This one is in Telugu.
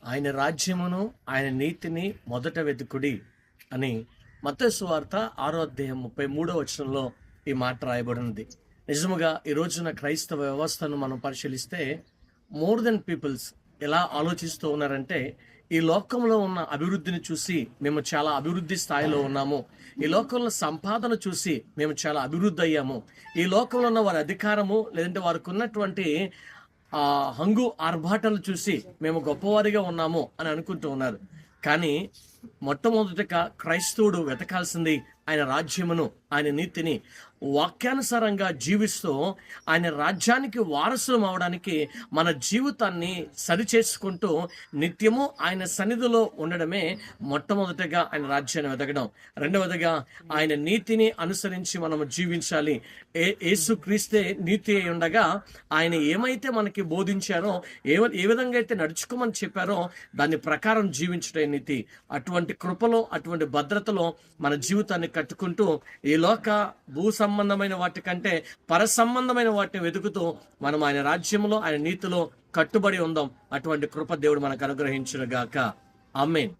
ఆయన రాజ్యమును ఆయన నీతిని మొదట వెతుకుడి అని మత్తయి సువార్త 6 అధ్యాయం 33 ఈ మాట రాయబడినది. నిజముగా ఈ రోజున క్రైస్తవ వ్యవస్థను మనం పరిశీలిస్తే మోర్ దెన్ పీపుల్స్ ఎలా ఆలోచిస్తూ ఉన్నారంటే, ఈ లోకంలో ఉన్న అభివృద్ధిని చూసి మేము చాలా అభివృద్ధి స్థాయిలో ఉన్నాము, ఈ లోకంలో సంపాదన చూసి మేము చాలా అభివృద్ధి అయ్యాము, ఈ లోకంలో ఉన్న వారి అధికారము లేదంటే వారికి ఉన్నటువంటి హంగు ఆర్భాటాలు చూసి మేము గొప్పవారిగా ఉన్నాము అని అనుకుంటూ ఉన్నారు. కానీ మొట్టమొదటిగా క్రైస్తవుడు వెతకాల్సింది ఆయన రాజ్యమును, ఆయన నీతిని. వాక్యానుసారంగా జీవిస్తూ ఆయన రాజ్యానికి వారసులం అవడానికి మన జీవితాన్ని సరిచేసుకుంటూ నిత్యము ఆయన సన్నిధిలో ఉండడమే మొట్టమొదటిగా ఆయన రాజ్యాన్ని వెతకడం. రెండవదిగా ఆయన నీతిని అనుసరించి మనము జీవించాలి. యేసుక్రీస్తే నీతి అయి ఉండగా ఆయన ఏమైతే మనకి బోధించారో, ఏ విధంగా అయితే నడుచుకోమని చెప్పారో దాని ప్రకారం జీవించడం నీతి. అటువంటి కృపలో, అటువంటి భద్రతలో మన జీవితాన్ని కట్టుకుంటూ ఈ లోక భూ సంబంధమైన వాటి కంటే పర సంబంధమైన వాటిని వెతుకుతూ మనం ఆయన రాజ్యంలో, ఆయన నీతిలో కట్టుబడి ఉందాం. అటువంటి కృప దేవుడు మనకు అనుగ్రహించును గాక. ఆమేన్.